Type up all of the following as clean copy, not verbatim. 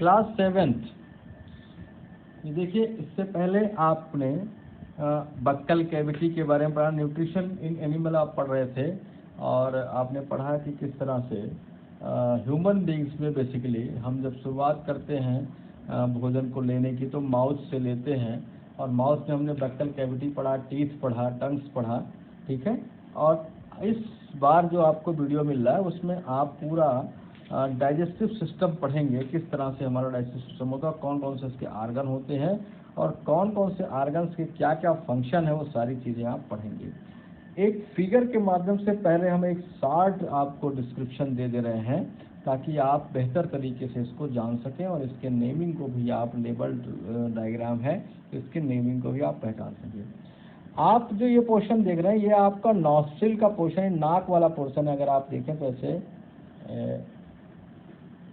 Class 7th। ये देखिए, इससे पहले आपने बक्कल कैविटी के बारे में पढ़ा, न्यूट्रिशन इन एनिमल आप पढ़ रहे थे, और आपने पढ़ा कि किस तरह से ह्यूमन बीइंग्स में बेसिकली हम जब शुरुआत करते हैं भोजन को लेने की तो माउथ से लेते हैं, और माउथ में हमने बक्कल कैविटी पढ़ा, टीथ पढ़ा, टंग्स पढ़ा, ठीक है। और इस बार जो आपको वीडियो मिल रहा है उसमें आप पूरा डाइजेस्टिव सिस्टम पढ़ेंगे, किस तरह से हमारा डाइजेस्टिव सिस्टम होता है, कौन कौन से इसके आर्गन होते हैं और कौन कौन से आर्गन्स के क्या क्या फंक्शन है, वो सारी चीज़ें आप पढ़ेंगे। एक फिगर के माध्यम से पहले हम एक शॉर्ट आपको डिस्क्रिप्शन दे रहे हैं ताकि आप बेहतर तरीके से इसको जान सकें, और इसके नेमिंग को भी आप लेबल्ड डायग्राम है तो इसके नेमिंग को भी आप पहचान सकें। आप जो ये पोर्शन देख रहे हैं ये आपका नॉस्ट्रिल का पोर्शन है, नाक वाला पोर्शन है। अगर आप देखें तो ऐसे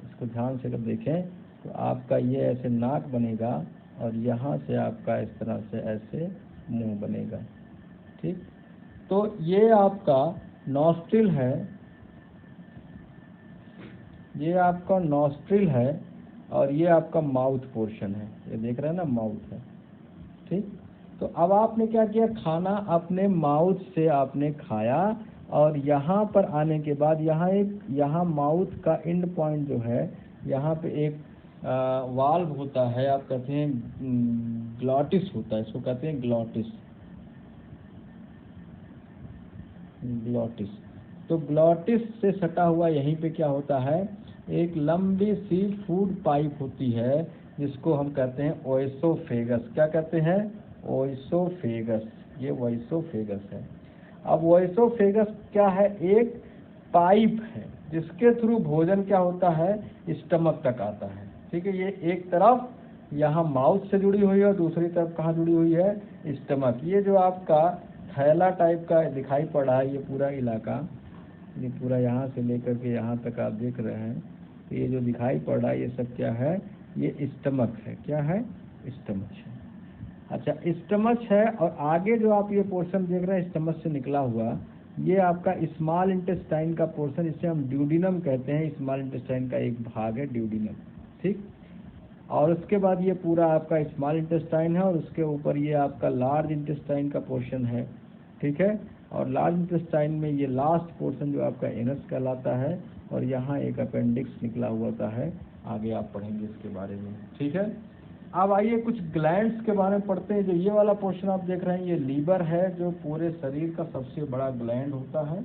इसको ध्यान से अगर देखें तो आपका ये ऐसे नाक बनेगा और यहाँ से आपका इस तरह से ऐसे मुंह बनेगा, ठीक। तो ये आपका नॉस्ट्रिल है, ये आपका नॉस्ट्रिल है, और ये आपका माउथ पोर्शन है, ये देख रहे हैं ना, माउथ है, ठीक। तो अब आपने क्या किया, खाना अपने माउथ से आपने खाया, और यहाँ पर आने के बाद यहाँ माउथ का एंड पॉइंट जो है, यहाँ पे एक वाल्व होता है, आप कहते हैं ग्लॉटिस होता है, इसको कहते हैं ग्लॉटिस। तो ग्लॉटिस से सटा हुआ यहीं पे क्या होता है, एक लंबी सी फूड पाइप होती है जिसको हम कहते हैं ओएसोफेगस। क्या कहते हैं, ओएसोफेगस। ये ओएसोफेगस है। अब ओएसोफेगस क्या है, एक पाइप है जिसके थ्रू भोजन क्या होता है, स्टमक तक आता है, ठीक है। ये एक तरफ यहाँ माउथ से जुड़ी हुई है और दूसरी तरफ कहाँ जुड़ी हुई है, स्टमक। ये जो आपका थैला टाइप का दिखाई पड़ रहा है, ये पूरा इलाका, ये पूरा यहाँ से लेकर के यहाँ तक आप देख रहे हैं, तो ये जो दिखाई पड़ रहा है ये सब क्या है, ये स्टमक है। क्या है, स्टमक है। अच्छा, स्टमक है, और आगे जो आप ये पोर्शन देख रहे हैं स्टमक से निकला हुआ, ये आपका स्मॉल इंटेस्टाइन का पोर्शन, इसे हम ड्यूडिनम कहते हैं। स्मॉल इंटेस्टाइन का एक भाग है ड्यूडिनम, ठीक। और उसके बाद ये पूरा आपका स्मॉल इंटेस्टाइन है, और उसके ऊपर ये आपका लार्ज इंटेस्टाइन का पोर्शन है, ठीक है। और लार्ज इंटेस्टाइन में ये लास्ट पोर्शन जो आपका एनस कहलाता है, और यहाँ एक अपेंडिक्स निकला हुआ होता है। आगे आप पढ़ेंगे इसके बारे में, ठीक है। अब आइए कुछ ग्लैंड्स के बारे में पढ़ते हैं। जो ये वाला पोर्शन आप देख रहे हैं, ये लीवर है, जो पूरे शरीर का सबसे बड़ा ग्लैंड होता है।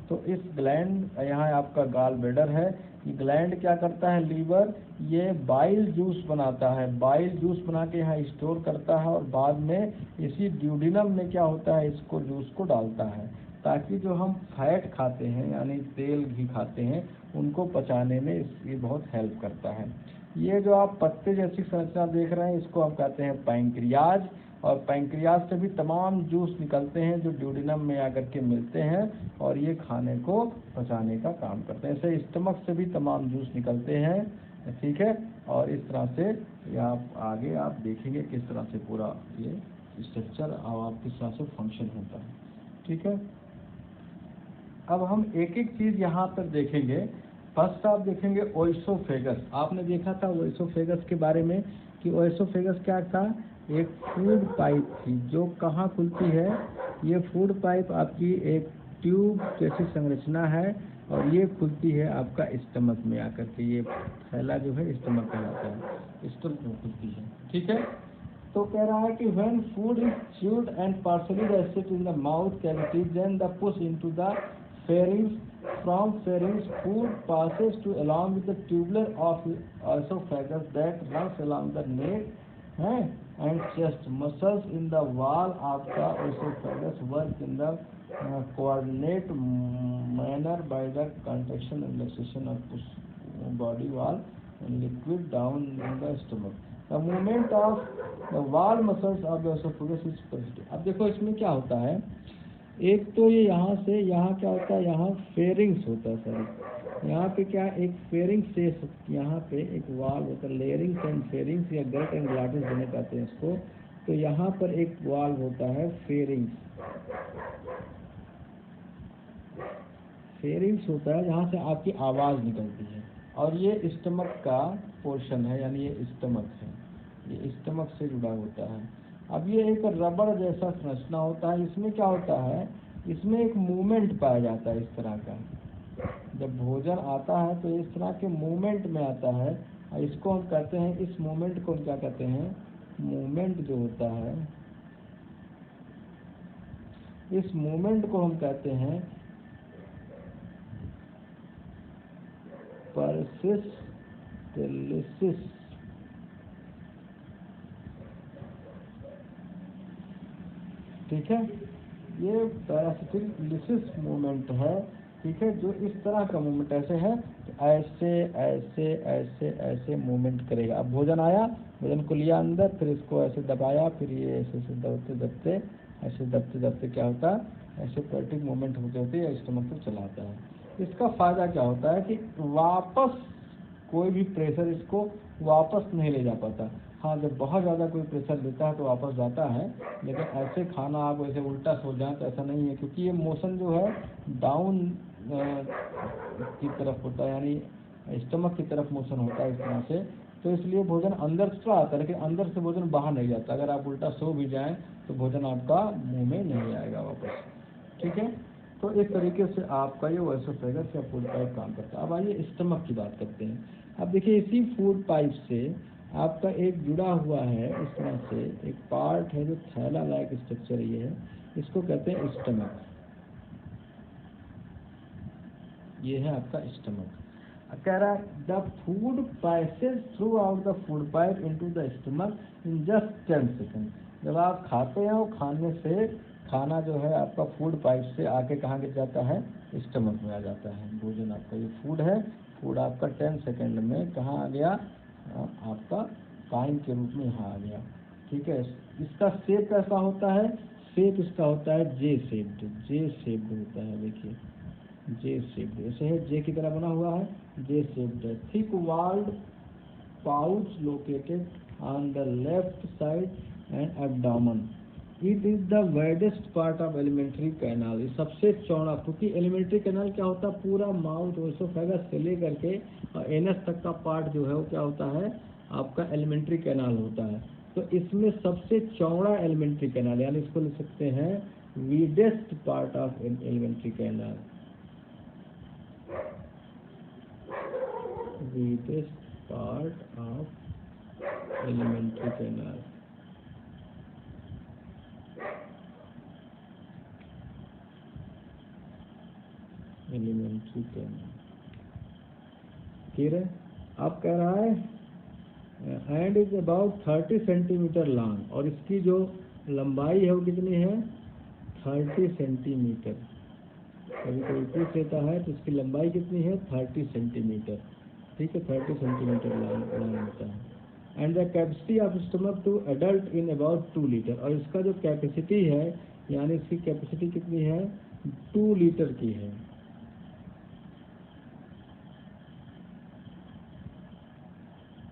तो इस ग्लैंड, यहाँ आपका गॉल ब्लैडर है। ये ग्लैंड क्या करता है, लीवर, ये बाइल जूस बनाता है, बाइल जूस बना के यहाँ स्टोर करता है, और बाद में इसी ड्यूडिनम में क्या होता है, इसको जूस को डालता है, ताकि जो हम फैट खाते हैं यानी तेल घी खाते हैं उनको पचाने में ये बहुत हेल्प करता है। ये जो आप पत्ते जैसी संरचना देख रहे हैं इसको हम कहते हैं पैंक्रियाज, और पैंक्रियाज से भी तमाम जूस निकलते हैं जो ड्यूडिनम में आकर के मिलते हैं, और ये खाने को पचाने का काम करते हैं। ऐसे स्टमक से भी तमाम जूस निकलते हैं, ठीक है। और इस तरह से ये आप आगे आप देखेंगे किस तरह से पूरा ये स्ट्रक्चर और आप किस तरह से फंक्शन होता है, ठीक है। अब हम एक एक चीज़ यहाँ पर देखेंगे। फर्स्ट आप देखेंगे ओएसोफेगस। आपने देखा था ओएसोफेगस के बारे में कि ओएसोफेगस क्या था, एक फूड पाइप थी जो कहाँ खुलती है, ये फूड पाइप आपकी एक ट्यूब जैसी संरचना है, और ये खुलती है आपका स्टमक में आकर के। ये थैला जो है स्टमक कहलाता है, स्टमक में खुलती है, ठीक है। तो कह रहा है कि when food is chewed and partially digested in the mouth cavity, then the push into the pharynx. From pharynx, food passes to along with the tubular of esophagus that runs along the neck and chest. Muscles in the wall of the esophagus work in the coordinate manner by the contraction and relaxation of push body wall and liquid down in the stomach. The movement of the wall muscles of the esophagus is positive. अब देखो इसमें क्या होता है, एक तो ये यहाँ से यहाँ क्या होता है, यहाँ फेरिंग्स होता है सर। यहाँ पे क्या, एक फेरिंग्स से यहाँ पे एक वाल होता है, लेयरिंग्स एंड फेरिंग्स या गट एंड ग्लॉटिस देने कहते हैं इसको। तो यहाँ पर एक वाल होता है फेरिंग्स, फेरिंग्स होता है जहाँ से आपकी आवाज़ निकलती है, और ये स्टमक का पोर्शन है, यानी ये स्टमक है, ये स्टमक से जुड़ा होता है। अब ये एक रबड़ जैसा संरचना होता है, इसमें क्या होता है, इसमें एक मूवमेंट पाया जाता है इस तरह का। जब भोजन आता है तो इस तरह के मूवमेंट में आता है, और इसको हम कहते हैं, इस मूवमेंट को क्या कहते हैं, मूवमेंट जो होता है, इस मूवमेंट को हम कहते हैं परसिस्टेलिसिस। ठीक है, ये पैरासिटिलिसिस मूवमेंट है। ठीक है, जो इस तरह का मूवमेंट ऐसे है, तो ऐसे ऐसे ऐसे ऐसे मूवमेंट करेगा। अब भोजन आया, भोजन को लिया अंदर, फिर इसको ऐसे दबाया, फिर ये ऐसे ऐसे दबते दबते, ऐसे दबते दबते क्या होता है, ऐसे पेल्विक मूवमेंट होते होते या स्टमक को चलाता है। इसका फायदा क्या होता है कि वापस कोई भी प्रेशर इसको वापस नहीं ले जा पाता। हाँ, जब बहुत ज़्यादा कोई प्रेशर लेता है तो वापस जाता है, लेकिन ऐसे खाना आप ऐसे उल्टा सो जाए तो ऐसा नहीं है, क्योंकि ये मोशन जो है डाउन की तरफ होता है, यानी स्टमक की तरफ मोशन होता है इस तरह से। तो इसलिए भोजन अंदर से आता है, लेकिन अंदर से भोजन बाहर नहीं जाता। अगर आप उल्टा सो भी जाएं तो भोजन आपका मुंह में नहीं आएगा वापस। ठीक है, तो इस तरीके से आपका ये ओएसोफेगस या फूड पाइप काम करता है। अब आइए स्टमक की बात करते हैं। अब देखिए, इसी फूड पाइप से आपका एक जुड़ा हुआ है, इस तरह से एक पार्ट है जो थैला लाइक स्ट्रक्चर ये है, इसको कहते हैं स्टमक। ये है आपका स्टमक। कह रहा है the food passage through out the food pipe into the stomach in just 10 second. जब आप खाते हैं, वो खाने से खाना जो है आपका फूड पाइप से आके कहाँ गिर जाता है, स्टमक में आ जाता है। भोजन आपका ये फूड है, फूड आपका 10 सेकेंड में कहाँ आ गया, आपका पाइन के रूप में यहाँ आ गया। ठीक है, इसका शेप कैसा होता है, शेप इसका होता है जे शेप्ड, जे शेप्ड होता है। देखिए जे शेप्ड ऐसे है, जे की तरह बना हुआ है, जे शेप्ड है। Thick walled pouch located on the left side and abdomen. It is the widest part of elementary canal. ये सबसे चौड़ा, क्योंकि एलिमेंट्री कैनाल क्या होता है, पूरा माउथ ओएसोफेगस से लेकर के और एनस तक का पार्ट जो है वो क्या होता है, आपका एलिमेंट्री कैनाल होता है। तो इसमें सबसे चौड़ा एलिमेंट्री कैनाल, यानी इसको लिख सकते हैं widest part of elementary canal, widest part of elementary canal. Elementary canal ठीक है। अब कह रहा है and is about 30 centimetre long, और इसकी जो लंबाई है वो कितनी है, 30 सेंटीमीटर। कभी कोई पूछ लेता है तो इसकी लंबाई कितनी है, 30 सेंटीमीटर। ठीक है, 30 सेंटीमीटर लॉन्ग होता है। And the capacity of stomach to adult in about 2 litre, और इसका जो कैपेसिटी है, यानी इसकी कैपेसिटी कितनी है, 2 लीटर की है।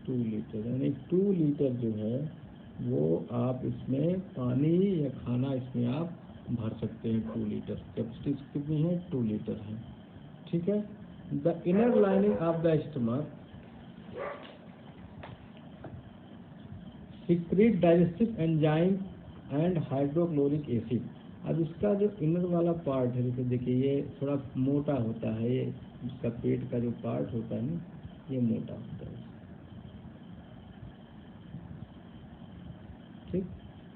2 लीटर, यानी 2 लीटर जो है वो आप इसमें पानी या खाना इसमें आप भर सकते हैं। 2 लीटर कैपेसिटी कितनी है, 2 लीटर है। ठीक है, the inner lining of the stomach secret digestive enzyme and hydrochloric acid. अब इसका जो इनर वाला पार्ट है, जैसे देखिए ये थोड़ा मोटा होता है, ये इसका पेट का जो पार्ट होता है ना, ये मोटा होता है। ठीक,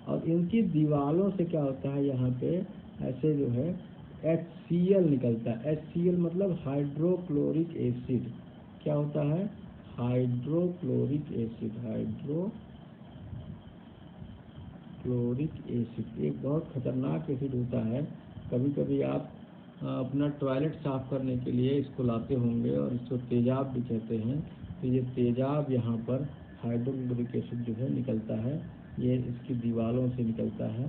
और इनकी दीवारों से क्या होता है, यहाँ पे ऐसे जो है HCl निकलता है। HCl मतलब हाइड्रोक्लोरिक एसिड। क्या होता है, हाइड्रोक्लोरिक एसिड, हाइड्रोक्लोरिक एसिड एक बहुत खतरनाक एसिड होता है। कभी कभी आप अपना टॉयलेट साफ करने के लिए इसको लाते होंगे, और इसको तेजाब भी कहते हैं। तो ये तेजाब यहाँ पर हाइड्रोक्लोरिक एसिड जो है निकलता है, ये इसकी दीवारों से निकलता है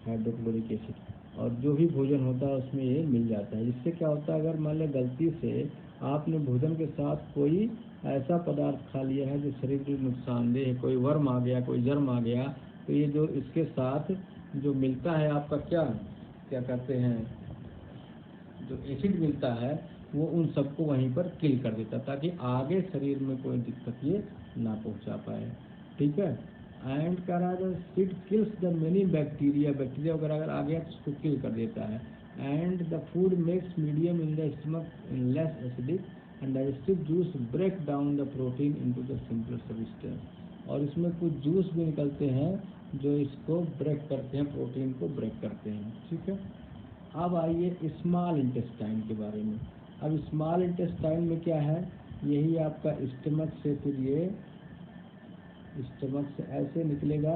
हाइड्रोक्लोरिक एसिड, और जो भी भोजन होता है उसमें ये मिल जाता है। इससे क्या होता है, अगर मान लें गलती से आपने भोजन के साथ कोई ऐसा पदार्थ खा लिया है जो शरीर के लिए नुकसानदेह है, कोई वर्म आ गया, कोई जर्म आ गया, तो ये जो इसके साथ जो मिलता है आपका क्या क्या कहते हैं, जो एसिड मिलता है, वो उन सबको वहीं पर किल कर देता ताकि आगे शरीर में कोई दिक्कत ये ना पहुंचा पाए। ठीक है। एंड कह रहा है it kills the many bacteria वगैरह अगर आ गया तो उसको किल कर देता है। And the food makes medium in the stomach less acidic and digestive juice break down the protein into the simpler substance. और इसमें कुछ जूस भी निकलते हैं जो इसको ब्रेक करते हैं, प्रोटीन को ब्रेक करते हैं। ठीक है। अब आइए स्मॉल इंटेस्टाइन के बारे में। अब स्मॉल इंटेस्टाइन में क्या है, यही आपका स्टमक से फिर ये स्टमक से ऐसे निकलेगा,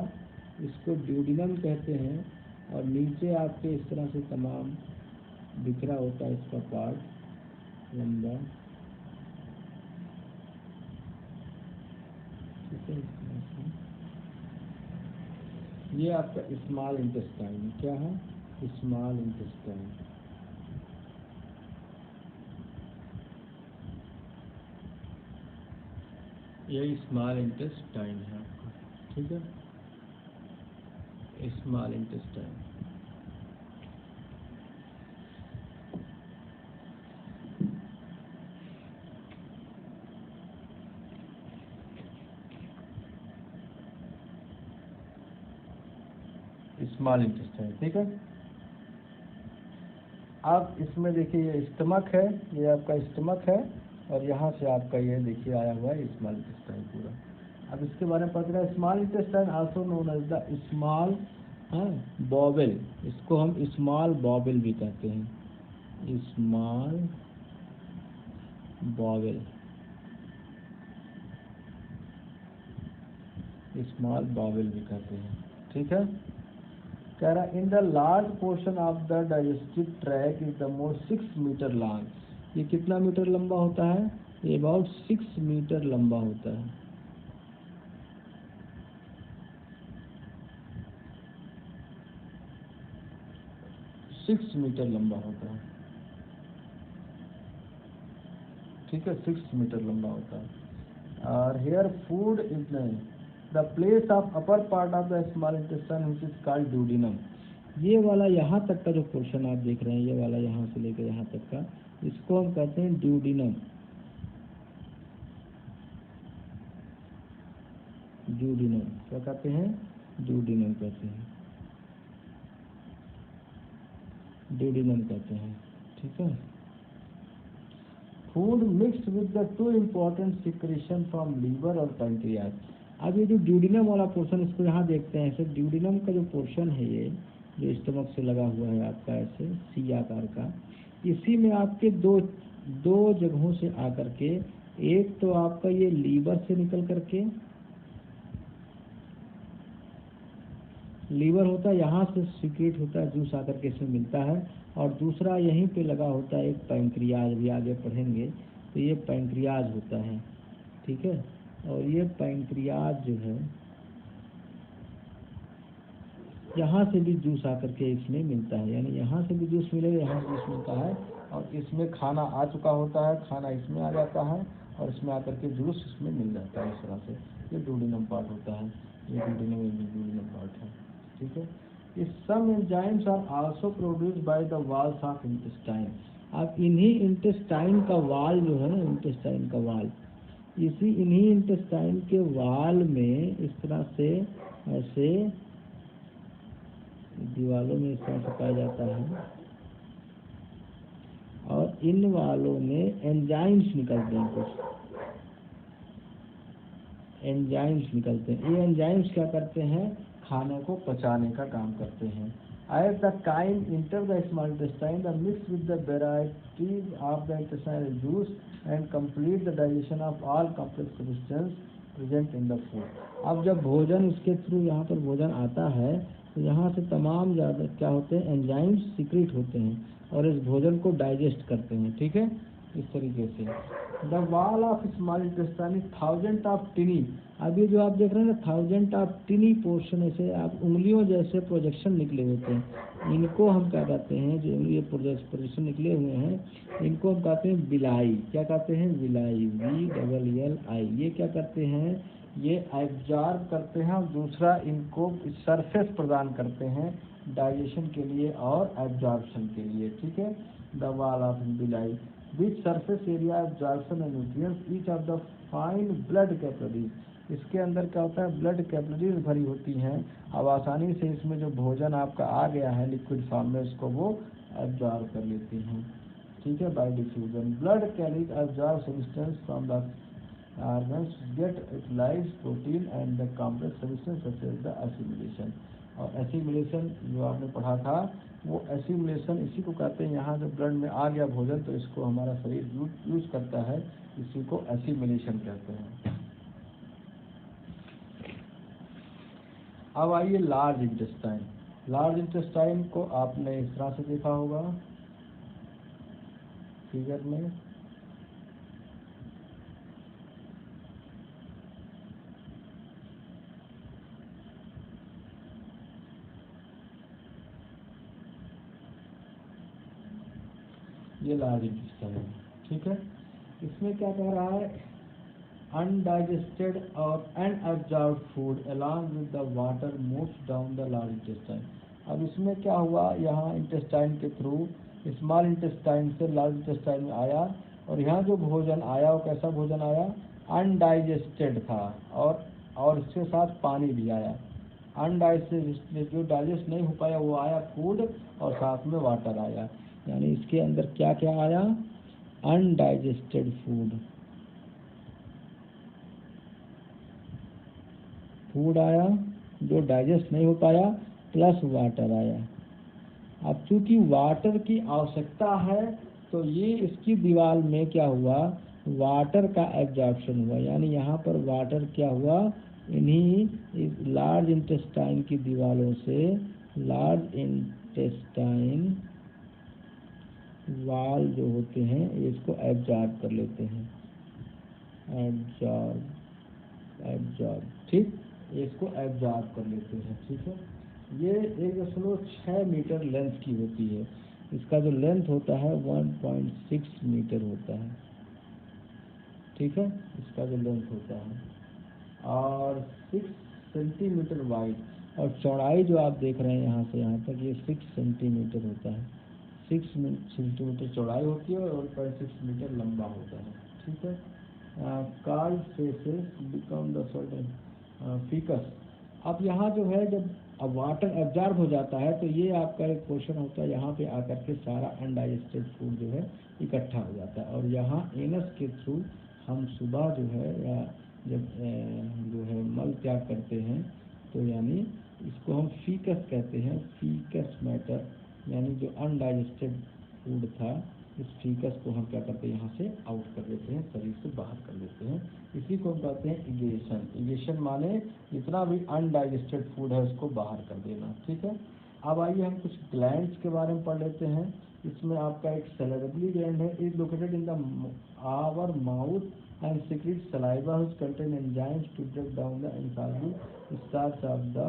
इसको ड्यूडिनम कहते हैं। और नीचे आपके इस तरह से तमाम बिखरा होता है इसका पार्ट लंबा। ठीक है। ये आपका स्मॉल इंटेस्टाइन क्या है, स्मॉल इंटेस्टाइन। ये स्मॉल इंटेस्टाइन है आपका। ठीक है। Small intestine. Small intestine. ठीक है। अब इसमें देखिए ये स्टमक है, ये आपका स्टमक है और यहाँ से आपका ये देखिए आया हुआ है स्मॉल इंटेस्टाइन पूरा। अब इसके बारे में पता है, small intestine also known as the small bowel. इसको हम स्मॉल बॉवेल भी कहते हैं, स्मॉल बॉवेल, स्मॉल बॉवेल भी कहते हैं। ठीक है। कह रहा in the large portion of the digestive track is the most 6 metre long. ये कितना मीटर लंबा होता है, ये अबाउट 6 मीटर लंबा होता है। 6 मीटर लंबा होता है। ठीक है, 6 मीटर लंबा होता है। और हेयर फूड इज नहीं the place of upper part of the small intestine which is called duodenum. ये वाला यहाँ तक का जो पोर्शन आप देख रहे हैं, ये वाला यहाँ से लेकर यहाँ तक का, इसको हम कहते हैं ड्यूडिनम। ड्यूडिनम क्या कहते हैं, ड्यूडिनम कहते हैं, ड्यूडिनम कहते हैं। ठीक है। Food mixed with the two important secretion from liver और पैंक्रियाज। अब ये जो ड्यूडिनम वाला पोर्शन, इसको यहाँ देखते हैं ऐसे, ड्यूडिनम का जो पोर्शन है ये जो स्टमक से लगा हुआ है आपका ऐसे सी आकार का, इसी में आपके दो जगहों से आकर के, एक तो आपका ये लीवर से निकल करके, लीवर होता है यहाँ से सीक्रेट होता है, जूस आकर के इसमें मिलता है। और दूसरा यहीं पे लगा होता है एक पैंक्रियाज, भी आगे पढ़ेंगे तो ये पैंक्रियाज होता है। ठीक है। और ये पैंक्रियाज जो है यहाँ से भी जूस आकर के इसमें मिलता है, यानी यहाँ से भी जूस मिलेगा, यहाँ से जूस मिलता है। और इसमें खाना आ चुका होता है, खाना इसमें आ जाता है और इसमें आकर के जूस इसमें मिल जाता है। इस तरह से ये ड्यूडिनम पार्ट होता है, ये ड्यूडिनम पार्ट है। ठीक है। इस some enzymes are also produced by the walls of intestine. अब इन्हीं इंटेस्टाइन का वाल जो है ना, इंटेस्टाइन का वाल, इन्हीं इंटेस्टाइन के वाल में इस तरह से ऐसे दीवालों में इस तरह से पाया जाता है। और इन वालों में एंजाइम्स निकलते हैं, कुछ एंजाइम्स निकलते हैं। ये एंजाइम्स क्या करते हैं, खाने को पचाने का काम करते हैं। As the chyme enter the small intestine, the mix with the varieties of the intestinal juice and complete the digestion of all complex substances present in the food. अब जब भोजन उसके थ्रू यहाँ पर भोजन आता है तो यहाँ से तमाम ज़्यादा क्या होते हैं, एंजाइम्स सीक्रेट होते हैं और इस भोजन को डाइजेस्ट करते हैं। ठीक है। इस तरीके से the wall of small intestine thousand of टिनी। अभी जो आप देख रहे हैं ना, थाउजेंड ऑफ टिनी पोर्शन, ऐसे आप उंगलियों जैसे प्रोजेक्शन निकले होते हैं, इनको हम क्या कहते हैं, जो ये प्रोजेक्शन निकले हुए हैं इनको हम कहते हैं विलाई। क्या कहते हैं, विलाई, VLLI। ये क्या करते हैं, ये एब्जॉर्ब करते हैं और दूसरा इनको सरफेस प्रदान करते हैं डाइजेशन के लिए और एब्जॉर्प्शन के लिए। ठीक है। The wall of villi which surface area absorption and nutrients each of the fine blood capillaries. इसके अंदर क्या होता है, ब्लड कैपिलरीज भरी होती हैं। अब आसानी से इसमें जो भोजन आपका आ गया है लिक्विड फॉर्म में, उसको वो एब्जॉर्ब कर लेती हैं। ठीक है, bye diffusion blood carries absorb substance from the organs get utilized protein and the complex substance such as the assimilation। और एसिमिलेशन जो आपने पढ़ा था, वो एसिमिलेशन इसी को कहते हैं। यहाँ जब ब्लड में आ गया भोजन तो इसको हमारा शरीर यूज करता है, इसी को एसिमिलेशन कहते हैं। अब आइए लार्ज इंटेस्टाइन। लार्ज इंटेस्टाइन को आपने इस तरह से देखा होगा फिगर में। ये लार्ज इंटेस्टाइन है, ठीक है। इसमें क्या कह रहा है, अनडाइजेस्टेड और unabsorbed food along with the water moves down the large intestine. अब इसमें क्या हुआ, यहाँ इंटेस्टाइन के थ्रू स्मॉल इंटेस्टाइन से लार्ज इंटेस्टाइन में आया, और यहाँ जो भोजन आया वो कैसा भोजन आया, अनडाइजेस्टेड था, और इसके साथ पानी भी आया। अनडाइजेस्टेड जो डाइजेस्ट नहीं हो पाया वो आया फूड, और साथ में वाटर आया। यानी इसके अंदर क्या क्या आया, अनडाइजेस्टेड फूड आया जो डाइजेस्ट नहीं हो पाया, प्लस वाटर आया। अब चूंकि वाटर की आवश्यकता है तो ये इसकी दीवार में क्या हुआ, वाटर का एब्जॉर्प्शन हुआ। यानी यहाँ पर वाटर क्या हुआ, इन्हीं लार्ज इंटेस्टाइन की दीवारों से लार्ज इंटेस्टाइन वाल जो होते हैं इसको एब्जॉर्ब कर लेते हैं, एब्जॉर्ब, ठीक, इसको एब्जॉर्ब कर लेते हैं। ठीक है, ये 1.6 मीटर लेंथ की होती है। इसका जो लेंथ होता है 1.6 मीटर होता है। ठीक है, इसका जो लेंथ होता है, और 6 सेंटीमीटर वाइड, और चौड़ाई जो आप देख रहे हैं यहाँ से यहाँ तक ये 6 सेंटीमीटर होता है। 6 सेंटीमीटर चौड़ाई होती है और 1.6 मीटर लंबा होता है। ठीक है, card faces become the certain faeces. अब यहाँ जो है जब अब वाटर एब्जॉर्ब हो जाता है तो ये आपका एक पोर्शन होता है, यहाँ पे आकर के सारा अनडाइजेस्टेड फूड जो है इकट्ठा हो जाता है, और यहाँ एनस के थ्रू हम सुबह जो है या जब जो है मल त्याग करते हैं तो यानी इसको हम फीकस कहते हैं, फीकस मैटर, यानी जो अनडाइजेस्टेड फूड था इस फीकस को हम क्या करते हैं यहाँ से आउट कर देते हैं, शरीर से बाहर कर देते हैं। इसी को हम कहते हैं इगेशन। इगेशन माने जितना भी अनडाइजेस्टेड फूड है उसको बाहर कर देना। ठीक है, अब आइए हम कुछ ग्लैंड्स के बारे में पढ़ लेते हैं। इसमें आपका एक सैलिवरी ग्लैंड है, is located in the our mouth and secretes saliva which contain enzymes to break down the insoluble starch of the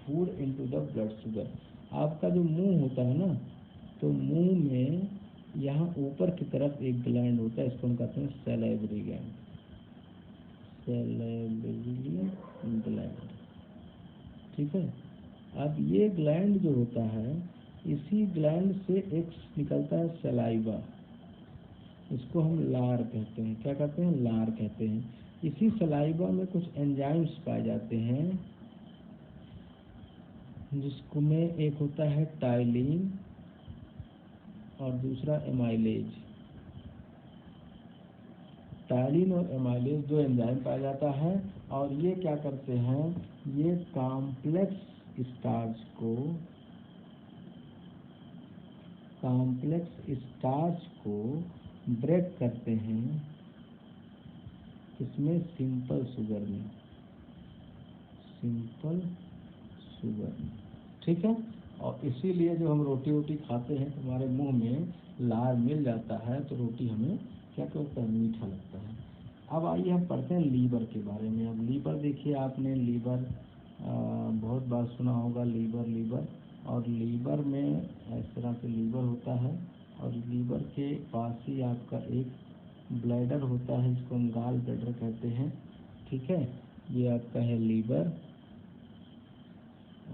food into the blood sugar। आपका जो मुंह होता है ना, तो मुंह में यहाँ ऊपर की तरफ एक ग्लैंड होता है, इसको हम कहते हैं सैलिवरी ग्लैंड, सैलिवरी ग्लैंड। ठीक है, अब ये ग्लैंड जो होता है इसी ग्लैंड से एक निकलता है सलाइवा, इसको हम लार कहते हैं। क्या कहते हैं, लार कहते हैं। इसी सलाइवा में कुछ एंजाइम्स पाए जाते हैं, जिसको में एक होता है टाइलिन और दूसरा एमाइलेज। टाइलिन और एमाइलेज दो एंजाइम पाया जाता है, और ये क्या करते हैं, ये कॉम्प्लेक्स स्टार्च को ब्रेक करते हैं, इसमें सिंपल शुगर में। ठीक है, और इसीलिए जो हम रोटी वोटी खाते हैं तो हमारे मुंह में लार मिल जाता है, तो रोटी हमें क्या करता है, मीठा लगता है। अब आइए हम पढ़ते हैं लीवर के बारे में। अब लीवर देखिए, आपने लीवर बहुत बार सुना होगा, लीवर, और लीवर में इस तरह से लीवर होता है, और लीवर के पास ही आपका एक ब्लैडर होता है, जिसको हम गाल ब्लैडर कहते हैं। ठीक है, ये आपका है लीवर,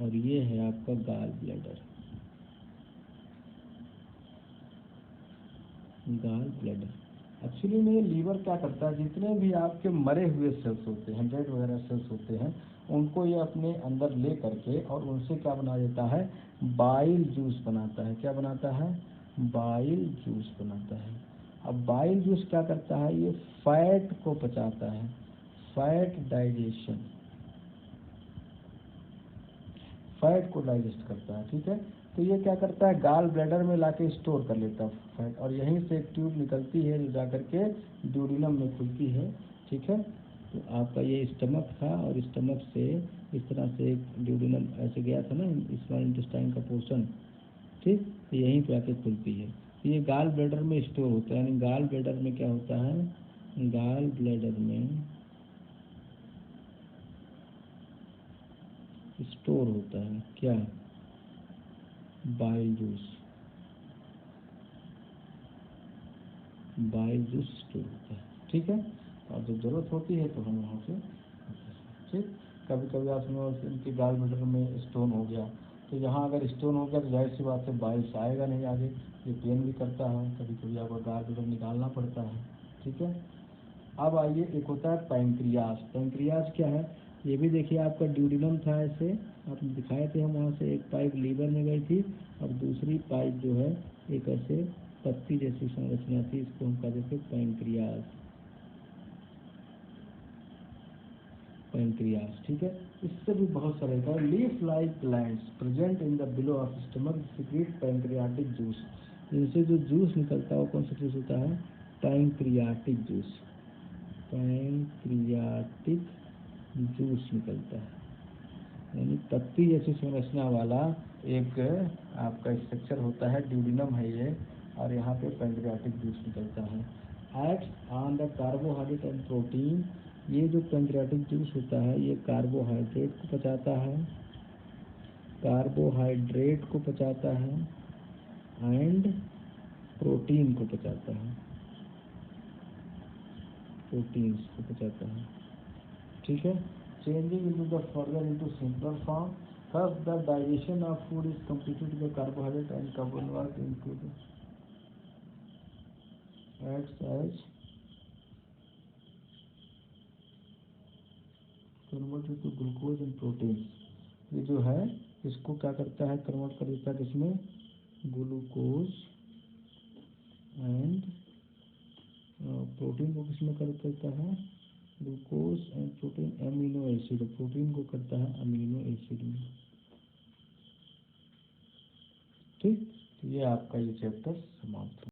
और ये है आपका gall bladder. Gall bladder. Actually में लीवर क्या करता है, जितने भी आपके मरे हुए सेल्स होते हैं, डेड वगैरह सेल्स होते हैं, उनको ये अपने अंदर ले करके और उनसे क्या बना देता है, बाइल जूस बनाता है। क्या बनाता है, बाइल जूस बनाता है। अब बाइल जूस क्या करता है, ये फैट को पचाता है, फैट डाइजेशन, फैट को डाइजेस्ट करता है। ठीक है, तो ये क्या करता है, गाल ब्लैडर में लाके स्टोर कर लेता है फैट, और यहीं से एक ट्यूब निकलती है जो जा करके ड्यूडिनम में खुलती है। ठीक है, तो आपका ये स्टमक था और स्टमक से इस तरह से एक ड्यूडिनम ऐसे गया था ना, स्मॉल इंटेस्टाइन का पोर्शन। ठीक, तो यहीं पे आके खुलती है। तो ये गाल ब्लैडर में स्टोर होता है, यानी गाल ब्लैडर में क्या होता है, गाल ब्लैडर में स्टोर होता है क्या, bile juice, bile juice store होता है। ठीक है, और जब ज़रूरत होती है तो हम वहाँ से, ठीक, कभी कभी आप सुनो इनकी गाल ब्लैडर में स्टोन हो गया, तो यहाँ अगर स्टोन हो गया तो जाहिर सी बात है बाइल्स आएगा नहीं आगे, ये पेन भी करता है, कभी कभी आपको गाल ब्लैडर निकालना पड़ता है। ठीक है, अब आइए एक होता है पैंक्रियास। पैंक्रियास क्या है, ये भी देखिए आपका ड्यूडिनम था, ऐसे आप दिखाए थे हम, वहाँ से एक पाइप लीवर में गई थी और दूसरी पाइप जो है एक ऐसे पत्ती जैसी संरचना थी, इसको हम कहते थे पैंक्रियास, पैंक्रियास। ठीक है, इससे भी बहुत सारे का leaf like glands present in the below of stomach secret pancreatic juice. इनसे जो जूस निकलता है वो कौन सा जूस होता है, पैंक्रियाटिक जूस, पैंक्रियाटिक जूस निकलता है। यानी पत्ती जैसी संरचना वाला एक आपका स्ट्रक्चर होता है, ड्यूडिनम है ये, और यहाँ पे पैंक्रियाटिक जूस निकलता है। Acts on the carbohydrate and protein. ये जो पैंक्रियाटिक जूस होता है ये कार्बोहाइड्रेट को पचाता है, कार्बोहाइड्रेट को पचाता है एंड प्रोटीन को पचाता है, प्रोटीन्स को पचाता है। ठीक है, changing into the further into simpler form, thus the digestion of food is completed by carbohydrate and carbon work into the acts as converted to glucose and proteins। ये जो है इसको क्या करता है, कन्वर्ट कर देता है किसमें, ग्लूकोज एंड प्रोटीन को किसमें कर देता है, glucose and protein, amino acid, protein को करता है अमीनो एसिड में। ठीक, तो ये आपका ये चैप्टर समाप्त हुआ।